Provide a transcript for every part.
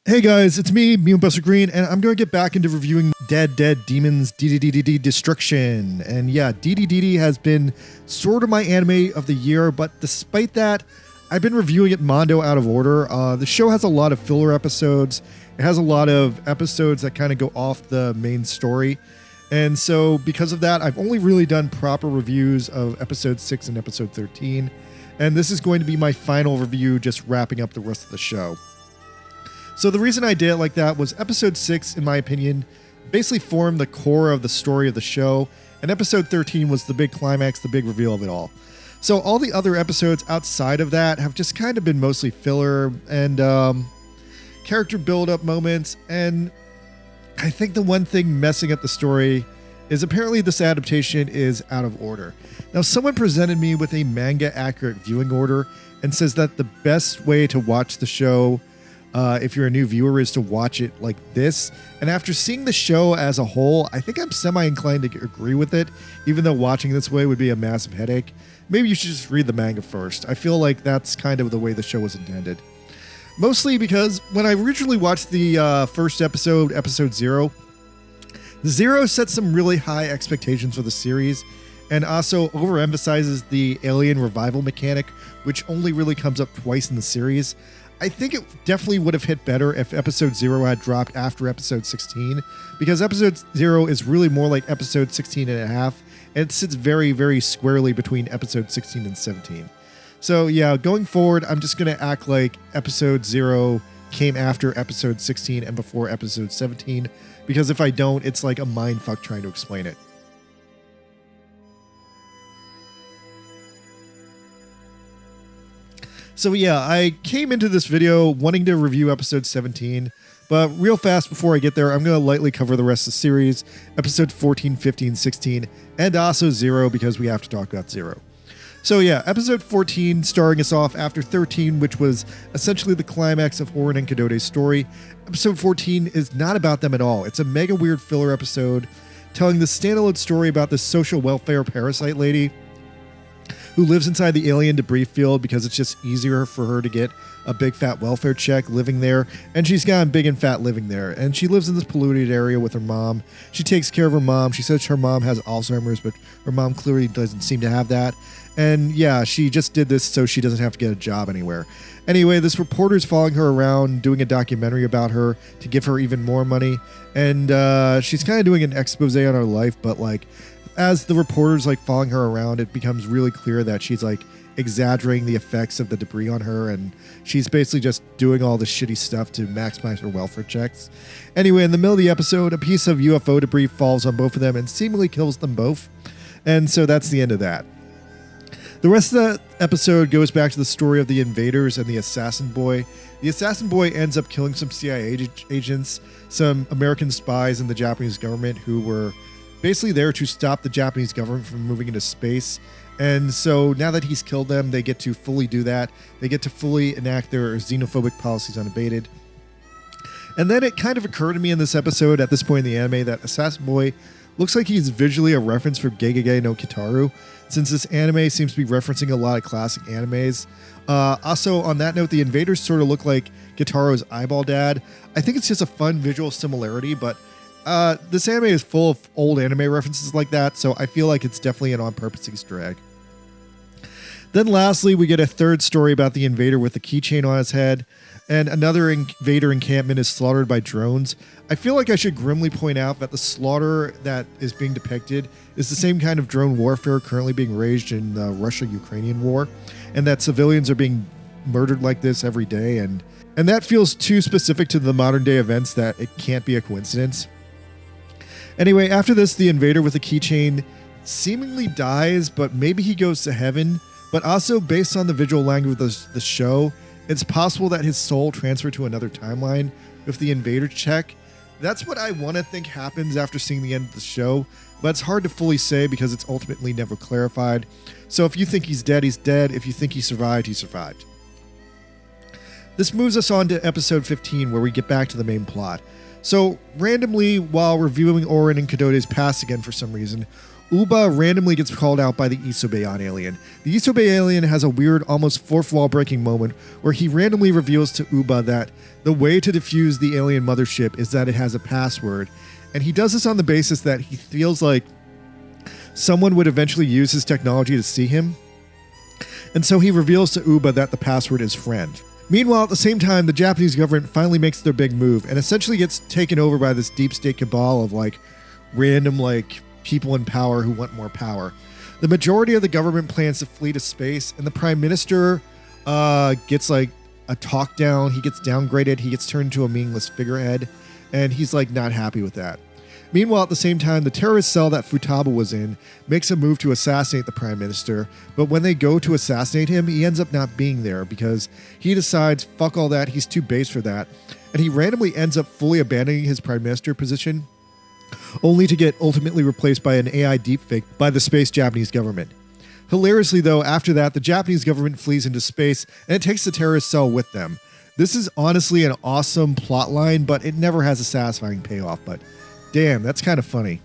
Hey guys, it's me, Buster Green, and I'm going to get back into reviewing Dead Demons Dededede Destruction. And yeah, Dededede has been sort of my anime of the year, but despite that, I've been reviewing it mondo out of order. The show has a lot of filler episodes. It has a lot of episodes that kind of go off the main story. And so because of that, I've only really done proper reviews of episode 6 and episode 13. And this is going to be my final review, just wrapping up the rest of the show. So the reason I did it like that was episode 6, in my opinion, basically formed the core of the story of the show, and episode 13 was the big climax, the big reveal of it all. So all the other episodes outside of that have just kind of been mostly filler and character build-up moments, and I think the one thing messing up the story is apparently this adaptation is out of order. Now, someone presented me with a manga-accurate viewing order and says that the best way to watch the show if you're a new viewer is to watch it like this. And after seeing the show as a whole, I think I'm semi-inclined to agree with it, even though watching this way would be a massive headache. Maybe you should just read the manga first. I feel like that's kind of the way the show was intended. Mostly because when I originally watched the first episode, episode 0, Zero set some really high expectations for the series and also overemphasizes the alien revival mechanic, which only really comes up twice in the series. I think it definitely would have hit better if episode 0 had dropped after episode 16, because episode 0 is really more like episode 16 and a half, and it sits very, very squarely between episode 16 and 17. So yeah, going forward, I'm just going to act like episode 0 came after episode 16 and before episode 17, because if I don't, it's like a mindfuck trying to explain it. So yeah, I came into this video wanting to review episode 17, but real fast before I get there, I'm going to lightly cover the rest of the series, episode 14, 15, 16, and also 0 because we have to talk about 0. So yeah, episode 14 starting us off after 13, which was essentially the climax of Oren and Kadode's story. Episode 14 is not about them at all. It's a mega weird filler episode telling the standalone story about this social welfare parasite lady who lives inside the alien debris field because it's just easier for her to get a big fat welfare check living there, and she's gotten big and fat living there, and she lives in this polluted area with her mom. She takes care of her mom. She says her mom has Alzheimer's, but her mom clearly doesn't seem to have that, and yeah, she just did this so she doesn't have to get a job anywhere. Anyway, this reporter's following her around, doing a documentary about her to give her even more money, and she's kind of doing an expose on her life, but like, as the reporter's like following her around, it becomes really clear that she's like exaggerating the effects of the debris on her, and she's basically just doing all this shitty stuff to maximize her welfare checks. Anyway, in the middle of the episode, a piece of UFO debris falls on both of them and seemingly kills them both. And so that's the end of that. The rest of the episode goes back to the story of the invaders and the assassin boy. The assassin boy ends up killing some CIA agents, some American spies and the Japanese government who were basically there to stop the Japanese government from moving into space. And so now that he's killed them, they get to fully do that. They get to fully enact their xenophobic policies unabated. And then it kind of occurred to me in this episode, at this point in the anime, that Assassin Boy looks like he's visually a reference for Gegege no Kitaru, since this anime seems to be referencing a lot of classic animes. Also, on that note, the invaders sort of look like Kitaro's eyeball dad. I think it's just a fun visual similarity, but this anime is full of old anime references like that, so I feel like it's definitely an on-purpose Easter egg. Then lastly, we get a third story about the invader with the keychain on his head, and another invader encampment is slaughtered by drones. I feel like I should grimly point out that the slaughter that is being depicted is the same kind of drone warfare currently being waged in the Russia-Ukrainian war, and that civilians are being murdered like this every day, and that feels too specific to the modern day events that it can't be a coincidence. Anyway, after this, the invader with the keychain seemingly dies, but maybe he goes to heaven. But also, based on the visual language of the show, it's possible that his soul transferred to another timeline with the invader check. That's what I want to think happens after seeing the end of the show, but it's hard to fully say because it's ultimately never clarified. So if you think he's dead, he's dead. If you think he survived, he survived. This moves us on to episode 15, where we get back to the main plot. So, randomly, while reviewing Oren and Kadode's past again for some reason, Uba randomly gets called out by the Isobeyan alien. The Isobe alien has a weird, almost fourth wall breaking moment where he randomly reveals to Uba that the way to defuse the alien mothership is that it has a password. And he does this on the basis that he feels like someone would eventually use his technology to see him. And so he reveals to Uba that the password is friend. Meanwhile, at the same time, the Japanese government finally makes their big move and essentially gets taken over by this deep state cabal of random people in power who want more power. The majority of the government plans to flee to space, and the prime minister gets a talk down. He gets downgraded. He gets turned into a meaningless figurehead, and he's not happy with that. Meanwhile, at the same time, the terrorist cell that Futaba was in makes a move to assassinate the prime minister, but when they go to assassinate him, he ends up not being there because he decides, fuck all that, he's too base for that, and he randomly ends up fully abandoning his prime minister position, only to get ultimately replaced by an AI deepfake by the space Japanese government. Hilariously, though, after that, the Japanese government flees into space, and it takes the terrorist cell with them. This is honestly an awesome plot line, but it never has a satisfying payoff, but damn, that's kind of funny.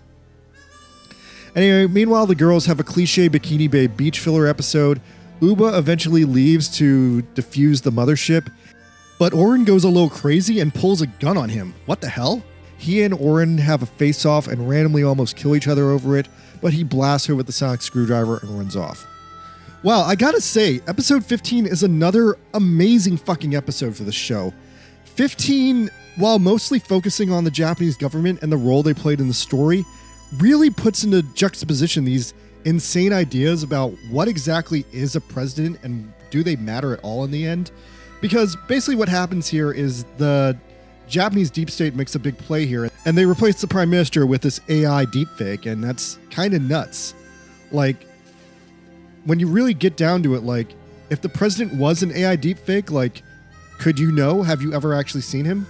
Anyway, meanwhile, the girls have a cliche Bikini Babe beach filler episode. Uba eventually leaves to defuse the mothership, but Oren goes a little crazy and pulls a gun on him. What the hell? He and Oren have a face-off and randomly almost kill each other over it, but he blasts her with the sonic screwdriver and runs off. Wow, I gotta say, episode 15 is another amazing fucking episode for this show. 15, while mostly focusing on the Japanese government and the role they played in the story, really puts into juxtaposition these insane ideas about what exactly is a president and do they matter at all in the end? Because basically what happens here is the Japanese deep state makes a big play here, and they replace the prime minister with this AI deepfake, and that's kind of nuts. When you really get down to it, if the president was an AI deepfake, could you know? Have you ever actually seen him?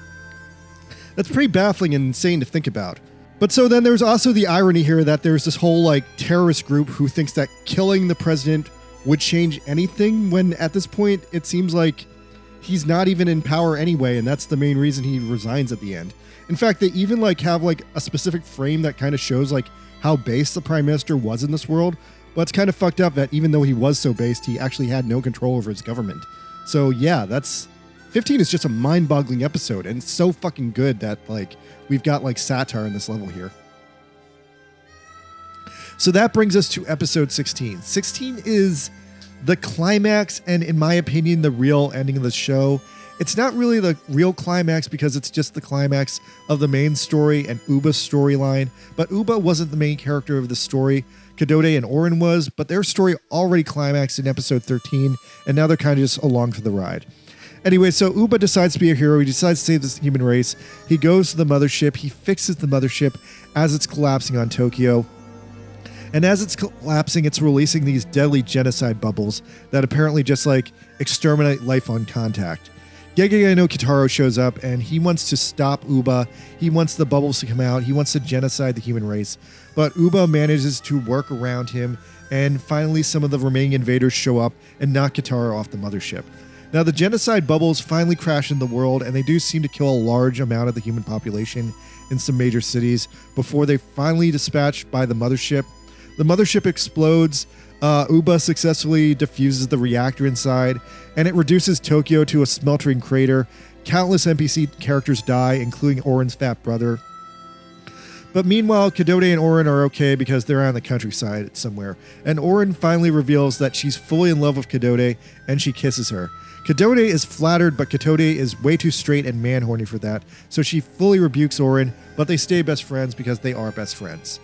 That's pretty baffling and insane to think about. But so then there's also the irony here that there's this whole terrorist group who thinks that killing the president would change anything, when at this point it seems like he's not even in power anyway, and that's the main reason he resigns at the end. In fact, they even have a specific frame that kind of shows how based the prime minister was in this world. But it's kind of fucked up that even though he was so based, he actually had no control over his government. So yeah, 15 is just a mind-boggling episode, and it's so fucking good that we've got satire in this level here. So that brings us to episode 16. 16 is the climax, and in my opinion, the real ending of the show. It's not really the real climax because it's just the climax of the main story and Uba's storyline, but Uba wasn't the main character of the story. Kadode and Oren was, but their story already climaxed in episode 13, and now they're kind of just along for the ride. Anyway, so Uba decides to be a hero. He decides to save this human race. He goes to the mothership. He fixes the mothership as it's collapsing on Tokyo. And as it's collapsing, it's releasing these deadly genocide bubbles that apparently just exterminate life on contact. Gegege no Kitaro shows up, and he wants to stop Uba. He wants the bubbles to come out. He wants to genocide the human race. But Uba manages to work around him, and finally some of the remaining invaders show up and knock Kitaro off the mothership. Now, the genocide bubbles finally crash in the world, and they do seem to kill a large amount of the human population in some major cities before they finally dispatched by the mothership. The mothership explodes. Uba successfully defuses the reactor inside, and it reduces Tokyo to a smeltering crater. Countless NPC characters die, including Oren's fat brother. But meanwhile, Kadode and Oren are okay because they're out in the countryside somewhere. And Oren finally reveals that she's fully in love with Kadode, and she kisses her. Kadode is flattered, but Kadode is way too straight and man-horny for that, so she fully rebukes Oren, but they stay best friends because they are best friends.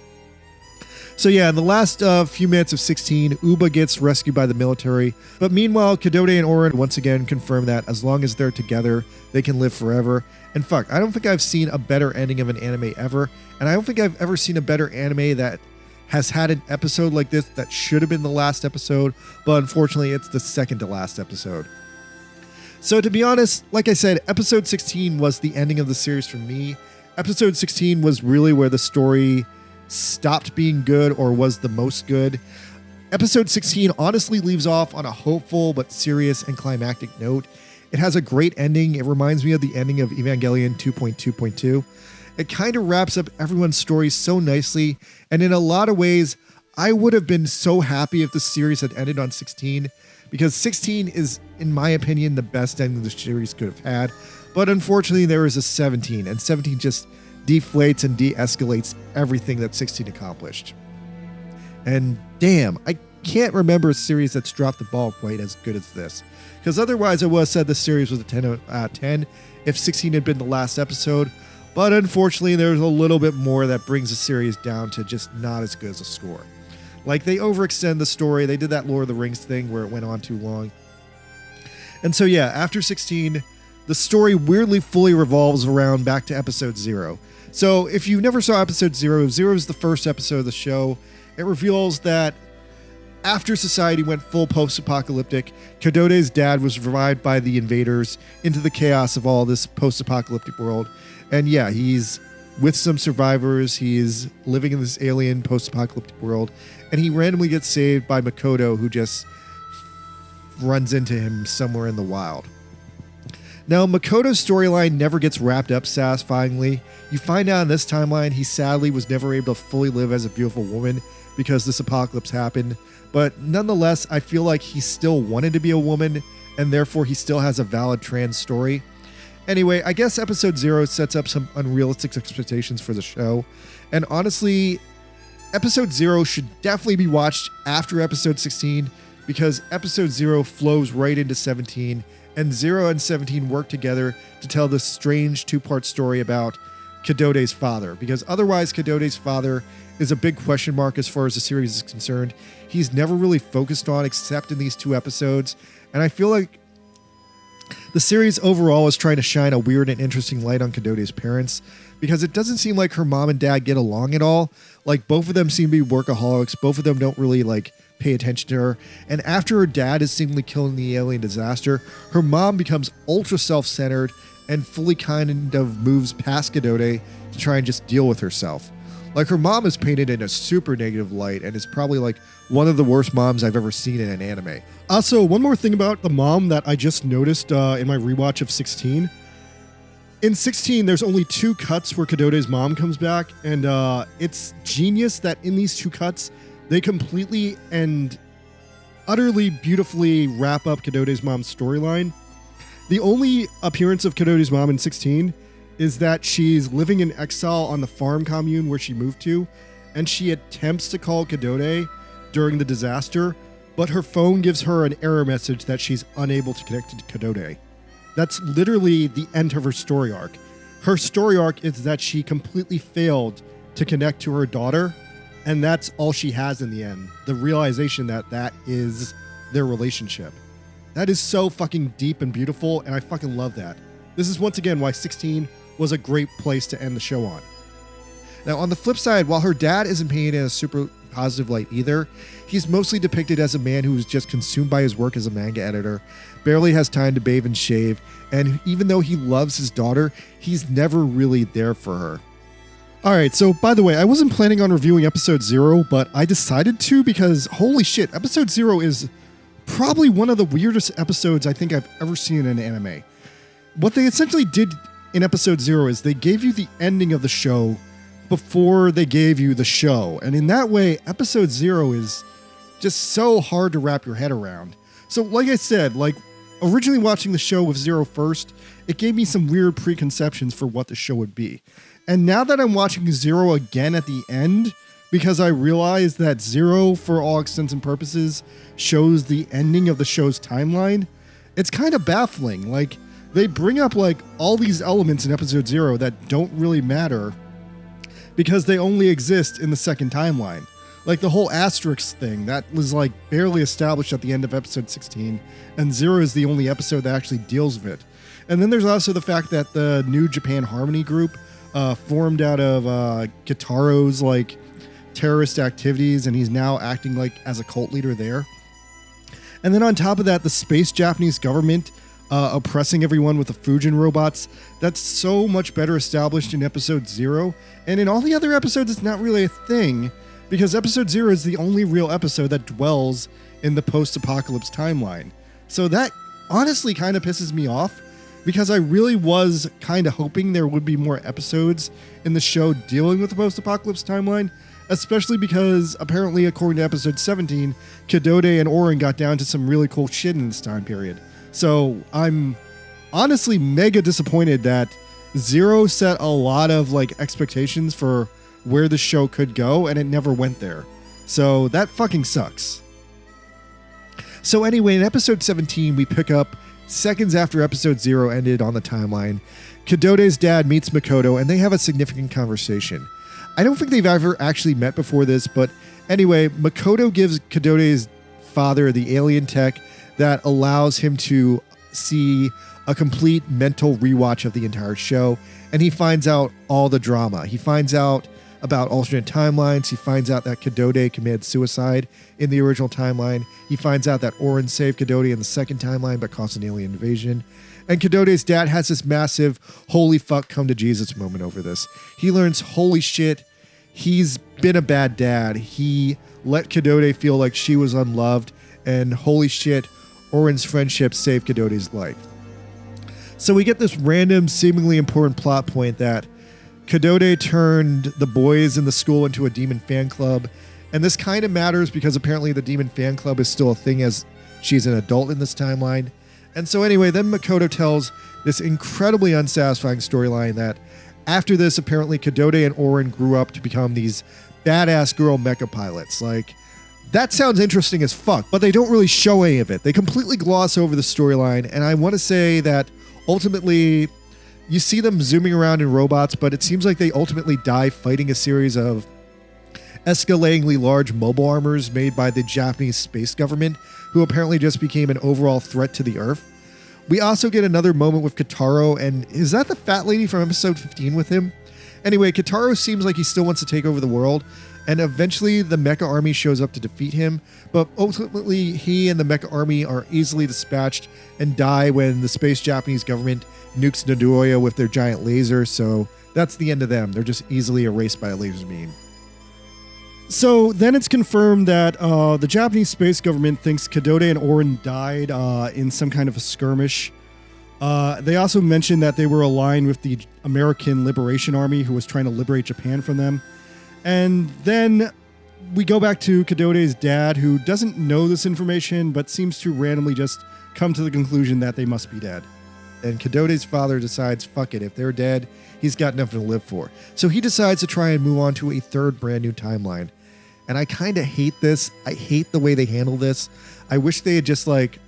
So yeah, in the last few minutes of 16, Uba gets rescued by the military. But meanwhile, Kadode and Oren once again confirm that as long as they're together, they can live forever. And fuck, I don't think I've seen a better ending of an anime ever. And I don't think I've ever seen a better anime that has had an episode like this that should have been the last episode. But unfortunately, it's the second to last episode. So to be honest, like I said, episode 16 was the ending of the series for me. Episode 16 was really where the story stopped being good or was the most good. Episode 16 honestly leaves off on a hopeful but serious and climactic note. It has a great ending. It reminds me of the ending of Evangelion 2.2.2. It kind of wraps up everyone's story so nicely, and in a lot of ways, I would have been so happy if the series had ended on 16, because 16 is, in my opinion, the best ending the series could have had. But unfortunately, there is a 17, and 17 just deflates and de-escalates everything that 16 accomplished. And damn, I can't remember a series that's dropped the ball quite as good as this. Because otherwise, I would have said the series was a 10 out of 10 if 16 had been the last episode. But unfortunately, there's a little bit more that brings the series down to just not as good as a score. Like, they overextend the story. They did that Lord of the Rings thing where it went on too long. And so, yeah, after 16, the story weirdly fully revolves around back to episode 0. So if you never saw episode 0, 0 is the first episode of the show. It reveals that after society went full post-apocalyptic, Kadode's dad was revived by the invaders into the chaos of all this post-apocalyptic world. And yeah, he's with some survivors. He's living in this alien post-apocalyptic world. And he randomly gets saved by Makoto, who just runs into him somewhere in the wild. Now, Makoto's storyline never gets wrapped up satisfyingly. You find out in this timeline he sadly was never able to fully live as a beautiful woman because this apocalypse happened. But nonetheless, I feel like he still wanted to be a woman, and therefore he still has a valid trans story. Anyway, I guess episode 0 sets up some unrealistic expectations for the show. And honestly, episode 0 should definitely be watched after episode 16, because episode 0 flows right into 17, and 0 and 17 work together to tell this strange two-part story about Kadode's father, because otherwise Kadode's father is a big question mark as far as the series is concerned. He's never really focused on except in these 2 episodes, and I feel like the series overall is trying to shine a weird and interesting light on Kadode's parents, because it doesn't seem like her mom and dad get along at all. Like, both of them seem to be workaholics. Both of them don't really, pay attention to her. And after her dad is seemingly killed in the alien disaster, her mom becomes ultra self-centered and fully kind of moves past Kadode to try and just deal with herself. Like, her mom is painted in a super negative light and is probably one of the worst moms I've ever seen in an anime. Also, one more thing about the mom that I just noticed in my rewatch of 16. In 16, there's only 2 cuts where Kadode's mom comes back, and it's genius that in these 2 cuts, they completely and utterly beautifully wrap up Kadode's mom's storyline. The only appearance of Kadode's mom in 16 is that she's living in exile on the farm commune where she moved to, and she attempts to call Kadode during the disaster, but her phone gives her an error message that she's unable to connect to Kadode. That's literally the end of her story arc. Her story arc is that she completely failed to connect to her daughter, and that's all she has in the end. The realization that that is their relationship. That is so fucking deep and beautiful, and I fucking love that. This is once again why 16 was a great place to end the show on. Now, on the flip side, while her dad isn't painted in a super positive light either, he's mostly depicted as a man who is just consumed by his work as a manga editor, barely has time to bathe and shave, and even though he loves his daughter, he's never really there for her. Alright, so by the way, I wasn't planning on reviewing episode 0, but I decided to because, holy shit, episode 0 is probably one of the weirdest episodes I think I've ever seen in an anime. What they essentially did in episode 0 is they gave you the ending of the show before they gave you the show. And in that way, episode 0 is just so hard to wrap your head around. So like I said, originally watching the show with 0 first, it gave me some weird preconceptions for what the show would be. And now that I'm watching 0 again at the end, because I realize that 0, for all extents and purposes, shows the ending of the show's timeline, it's kind of baffling. They bring up all these elements in episode 0 that don't really matter because they only exist in the second timeline. The whole asterisk thing, that was barely established at the end of episode 16, and 0 is the only episode that actually deals with it. And then there's also the fact that the New Japan Harmony group formed out of Kitaro's terrorist activities, and he's now acting as a cult leader there. And then on top of that, the space Japanese government oppressing everyone with the Fujin robots, that's so much better established in episode 0. And in all the other episodes, it's not really a thing, because episode 0 is the only real episode that dwells in the post-apocalypse timeline. So that honestly kind of pisses me off, because I really was kind of hoping there would be more episodes in the show dealing with the post-apocalypse timeline. especially because apparently, according to episode 17, Kedode and Oren got down to some really cool shit in this time period. So I'm honestly mega disappointed that Zero set a lot of like expectations for where the show could go, and it never went there. So that fucking sucks. So anyway, in episode 17, we pick up seconds after episode 0 ended on the timeline. Kedode's dad meets Makoto, and they have a significant conversation. I don't think they've ever actually met before this, but anyway, Makoto gives Kedode's father the alien tech that allows him to see a complete mental rewatch of the entire show, and he finds out all the drama. He finds out about alternate timelines. He finds out that Kedode committed suicide in the original timeline. He finds out that Oren saved Kedode in the second timeline but caused an alien invasion. And Kedode's dad has this massive holy fuck come to Jesus moment over this. He learns, holy shit, he's been a bad dad. He let Kedode feel like she was unloved, and holy shit, Oren's friendship saved Kedode's life. So we get this random, seemingly important plot point that Kedode turned the boys in the school into a demon fan club. And this kind of matters because apparently the demon fan club is still a thing as she's an adult in this timeline. And so anyway, then Makoto tells this incredibly unsatisfying storyline that after this, apparently Kedode and Oren grew up to become these badass girl mecha pilots. Like, that sounds interesting as fuck, but they don't really show any of it. They completely gloss over the storyline. And I want to say that ultimately, you see them zooming around in robots, but it seems like they ultimately die fighting a series of escalatingly large mobile armors made by the Japanese space government, who apparently just became an overall threat to the Earth. We also get another moment with Kitaro, and is that the fat lady from episode 15 with him? Anyway, Kitaro seems like he still wants to take over the world, and eventually the mecha army shows up to defeat him, but ultimately he and the mecha army are easily dispatched and die when the space Japanese government nukes Nagoya with their giant laser, so that's the end of them. They're just easily erased by a laser beam. So then it's confirmed that the Japanese space government thinks Kedode and Oren died in some kind of a skirmish. They also mentioned that they were aligned with the American Liberation Army, who was trying to liberate Japan from them. And then we go back to Kedode's dad, who doesn't know this information, but seems to randomly just come to the conclusion that they must be dead. And Kedode's father decides, fuck it, if they're dead, he's got nothing to live for. So he decides to try and move on to a third brand new timeline. And I kind of hate this. I hate the way they handle this. I wish they had just like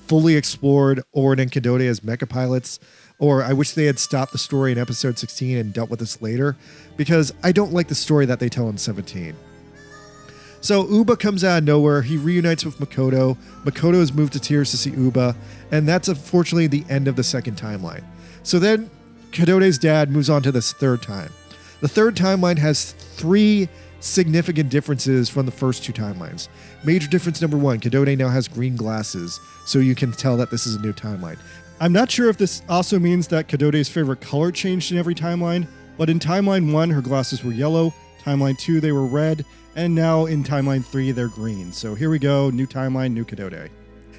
fully explored Oren and Kedode as mecha pilots, or I wish they had stopped the story in episode 16 and dealt with this later, because I don't like the story that they tell in 17. So Uba comes out of nowhere. He reunites with Makoto. Makoto is moved to tears to see Uba, and that's unfortunately the end of the second timeline. So then Kedode's dad moves on to this third time. The third timeline has 3 significant differences from the first 2 timelines. Major difference number 1, Kedode now has green glasses, so you can tell that this is a new timeline. I'm not sure if this also means that Kedode's favorite color changed in every timeline, but in timeline 1, her glasses were yellow, timeline 2, they were red, and now in timeline 3, they're green. So here we go, new timeline, new Kedode.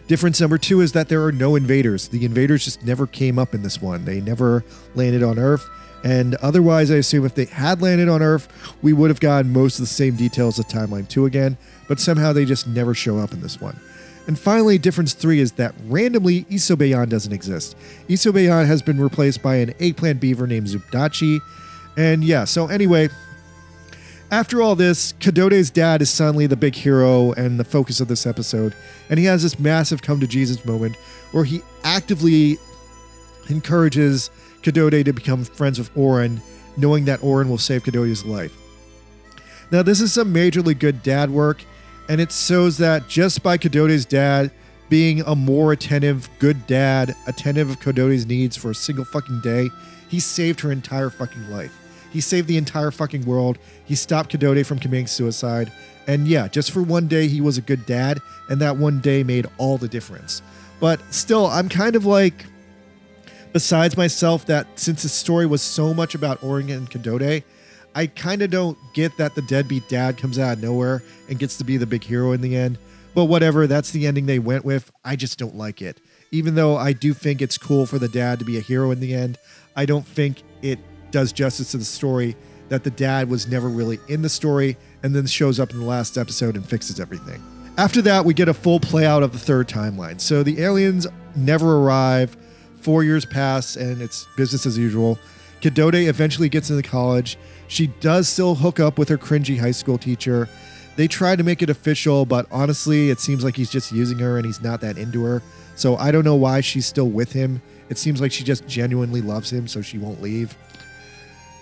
Difference number 2 is that there are no invaders. The invaders just never came up in this one. They never landed on Earth. And otherwise, I assume if they had landed on Earth, we would have gotten most of the same details of Timeline 2 again, but somehow they just never show up in this one. And finally, difference 3 is that randomly, Isobeyan doesn't exist. Isobeyan has been replaced by an eggplant beaver named Zubdachi. And yeah, so anyway, after all this, Kedode's dad is suddenly the big hero and the focus of this episode, and he has this massive come to Jesus moment where he actively encourages Kedode to become friends with Oren, knowing that Oren will save Kedode's life. Now, this is some majorly good dad work, and it shows that just by Kedode's dad being a more attentive, good dad, attentive of Kedode's needs for a single fucking day, he saved her entire fucking life. He saved the entire fucking world. He stopped Kedode from committing suicide. And yeah, just for one day, he was a good dad, and that one day made all the difference. But still, I'm kind of like, besides myself, that since the story was so much about Oren and Kedode, I kind of don't get that the deadbeat dad comes out of nowhere and gets to be the big hero in the end. But whatever, that's the ending they went with. I just don't like it. Even though I do think it's cool for the dad to be a hero in the end, I don't think it does justice to the story that the dad was never really in the story and then shows up in the last episode and fixes everything. After that, we get a full play out of the third timeline. So the aliens never arrive. 4 years pass and it's business as usual. Dededede eventually gets into college. She does still hook up with her cringy high school teacher. They try to make it official, but honestly, it seems like he's just using her and he's not that into her. So I don't know why she's still with him. It seems like she just genuinely loves him, so she won't leave.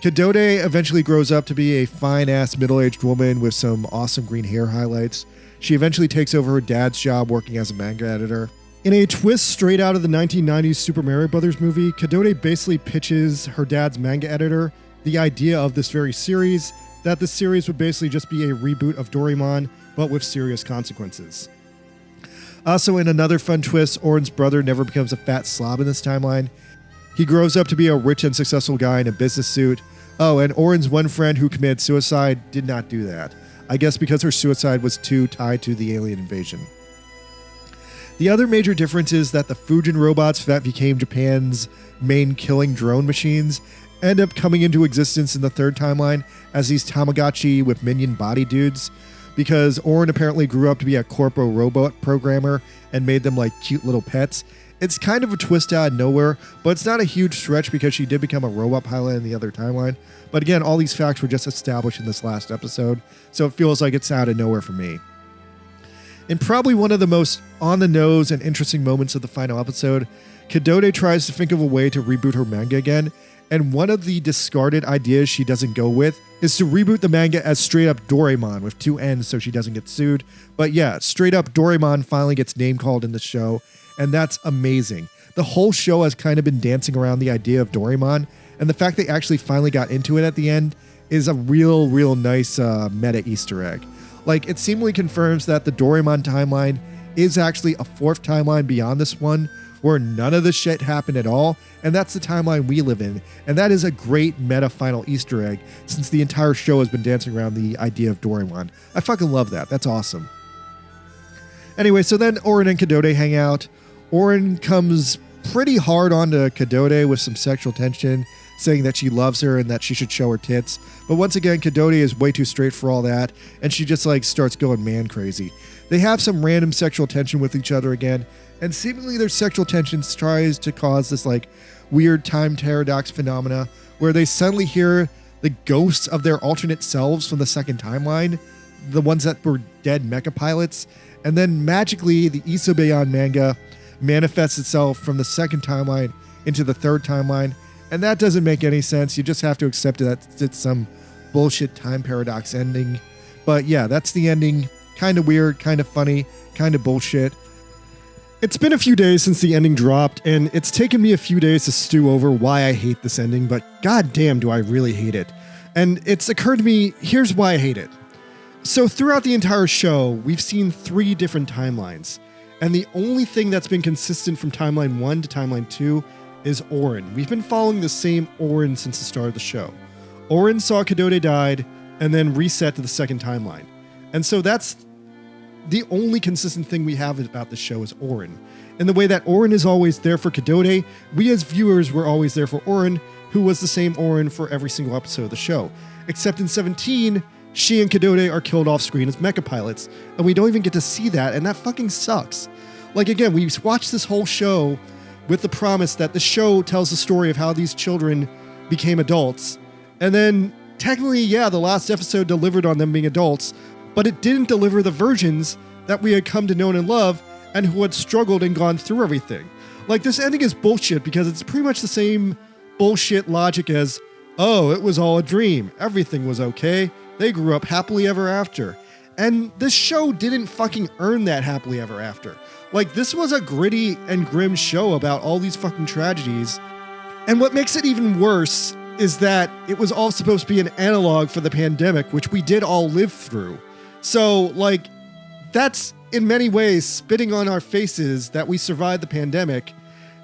Dededede eventually grows up to be a fine-ass middle-aged woman with some awesome green hair highlights. She eventually takes over her dad's job working as a manga editor. In a twist straight out of the 1990s Super Mario Bros. Movie, Dededede basically pitches her dad's manga editor the idea of this very series, that the series would basically just be a reboot of Doraemon, but with serious consequences. Also, in another fun twist, Oren's brother never becomes a fat slob in this timeline. He grows up to be a rich and successful guy in a business suit. Oh, and Oren's one friend who committed suicide did not do that. I guess because her suicide was too tied to the alien invasion. The other major difference is that the Fujin robots that became Japan's main killing drone machines end up coming into existence in the third timeline as these Tamagotchi with minion body dudes, because Oren apparently grew up to be a corpo robot programmer and made them like cute little pets. It's kind of a twist out of nowhere, but it's not a huge stretch because she did become a robot pilot in the other timeline. But again, all these facts were just established in this last episode, so it feels like it's out of nowhere for me. In probably one of the most on-the-nose and interesting moments of the final episode, Dededede tries to think of a way to reboot her manga again, and one of the discarded ideas she doesn't go with is to reboot the manga as straight-up Doraemon with 2 N's so she doesn't get sued. But yeah, straight-up Doraemon finally gets name-called in the show, and that's amazing. The whole show has kind of been dancing around the idea of Doraemon, and the fact they actually finally got into it at the end is a real nice meta Easter egg. Like, it seemingly confirms that the Doraemon timeline is actually a fourth timeline beyond this one, where none of this shit happened at all, and that's the timeline we live in, and that is a great meta final Easter egg, since the entire show has been dancing around the idea of Doraemon. I fucking love that. That's awesome. Anyway, so then Oren and Dededede hang out. Oren comes pretty hard onto Dededede with some sexual tension, saying that she loves her and that she should show her tits. But once again, Dededede is way too straight for all that, and she just like starts going man crazy. They have some random sexual tension with each other again, and seemingly their sexual tension tries to cause this like weird time paradox phenomena where they suddenly hear the ghosts of their alternate selves from the second timeline, the ones that were dead mecha pilots, and then magically the Isobeyan manga manifests itself from the second timeline into the third timeline, and that doesn't make any sense. You just have to accept that it's some bullshit time paradox ending. But yeah, that's the ending. Kind of weird, kind of funny, kind of bullshit. It's been a few days since the ending dropped, and it's taken me a few days to stew over why I hate this ending, but goddamn do I really hate it. And it's occurred to me, here's why I hate it. So throughout the entire show, we've seen 3 different timelines, and the only thing that's been consistent from timeline 1 to timeline 2 is Oren. We've been following the same Oren since the start of the show. Oren saw Dededede died, and then reset to the second timeline. And so that's the only consistent thing we have about the show is Oren. In the way that Oren is always there for Dededede, we as viewers were always there for Oren, who was the same Oren for every single episode of the show. Except in 17, she and Dededede are killed off screen as mecha pilots, and we don't even get to see that, and that fucking sucks. Like, again, we watched this whole show with the promise that the show tells the story of how these children became adults, and then technically, yeah, the last episode delivered on them being adults, but it didn't deliver the versions that we had come to know and love and who had struggled and gone through everything. Like, this ending is bullshit because it's pretty much the same bullshit logic as, oh, it was all a dream. Everything was okay. They grew up happily ever after. And this show didn't fucking earn that happily ever after. Like, this was a gritty and grim show about all these fucking tragedies. And what makes it even worse is that it was all supposed to be an analog for the pandemic, which we did all live through. So, like, that's in many ways spitting on our faces that we survived the pandemic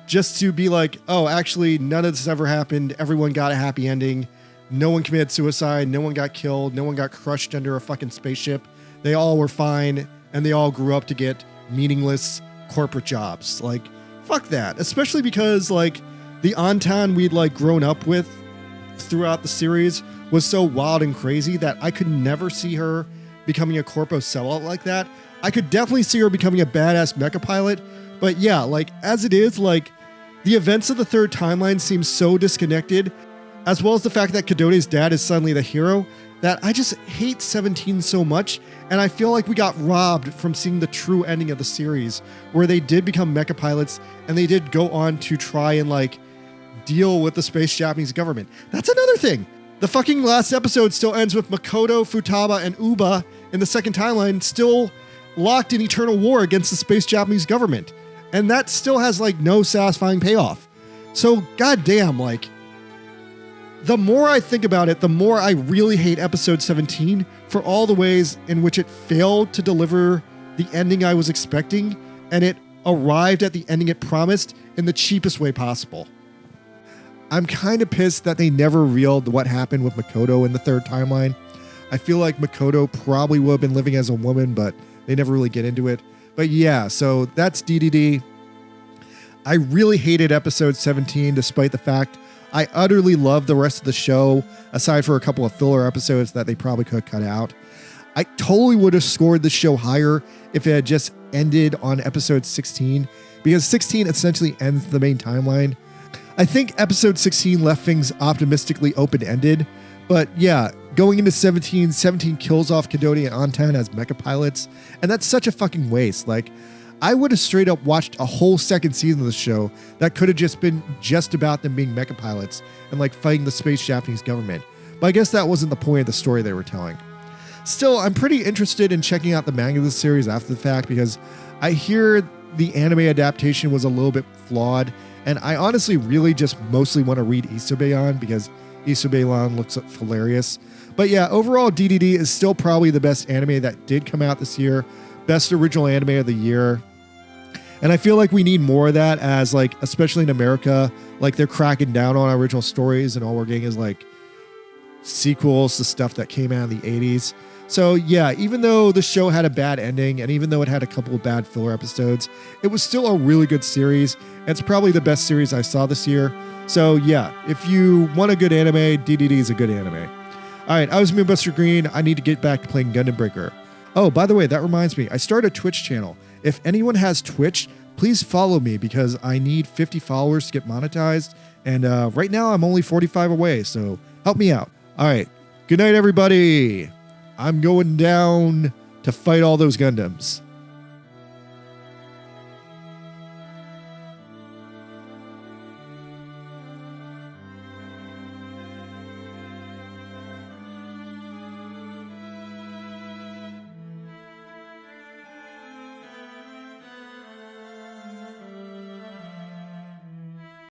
just to be like, oh, actually, none of this ever happened. Everyone got a happy ending. No one committed suicide. No one got killed. No one got crushed under a fucking spaceship. They all were fine, and they all grew up to get meaningless corporate jobs. Like, fuck that. Especially because, like, the Anton we'd, like, grown up with throughout the series was so wild and crazy that I could never see her becoming a corpo sellout like that. I could definitely see her becoming a badass mecha pilot, but yeah, like as it is, like the events of the third timeline seem so disconnected, as well as the fact that Kadode's dad is suddenly the hero, that I just hate 17 so much, and I feel like we got robbed from seeing the true ending of the series, where they did become mecha pilots, and they did go on to try and like deal with the space Japanese government. That's another thing. The fucking last episode still ends with Makoto, Futaba, and Uba in the second timeline still locked in eternal war against the space Japanese government. And that still has like no satisfying payoff. So goddamn, like, the more I think about it, the more I really hate episode 17 for all the ways in which it failed to deliver the ending I was expecting, and it arrived at the ending it promised in the cheapest way possible. I'm kind of pissed that they never revealed what happened with Makoto in the third timeline. I feel like Makoto probably would have been living as a woman, but they never really get into it. But yeah, so that's Dededede. I really hated episode 17, despite the fact I utterly loved the rest of the show, aside for a couple of filler episodes that they probably could have cut out. I totally would have scored the show higher if it had just ended on episode 16, because 16 essentially ends the main timeline. I think episode 16 left things optimistically open-ended, but yeah, going into 17 kills off Kadode and Anten as mecha pilots, and that's such a fucking waste. Like, I would have straight up watched a whole second season of the show that could have just been just about them being mecha pilots and like fighting the space Japanese government. But I guess that wasn't the point of the story they were telling. Still, I'm pretty interested in checking out the manga of the series after the fact, because I hear the anime adaptation was a little bit flawed, and I honestly really just mostly want to read Isobeon because Isobeon looks hilarious. But yeah, overall, Dededede is still probably the best anime that did come out this year. Best original anime of the year. And I feel like we need more of that, as like, especially in America, like they're cracking down on original stories and all we're getting is like sequels to stuff that came out in the 80s. So yeah, even though the show had a bad ending and even though it had a couple of bad filler episodes, it was still a really good series. And it's probably the best series I saw this year. So yeah, if you want a good anime, Dededede is a good anime. All right, I was Moonbuster Green. I need to get back to playing Gundam Breaker. Oh, by the way, that reminds me, I started a Twitch channel. If anyone has Twitch, please follow me because I need 50 followers to get monetized. And right now I'm only 45 away, so help me out. All right, good night, everybody. I'm going down to fight all those Gundams.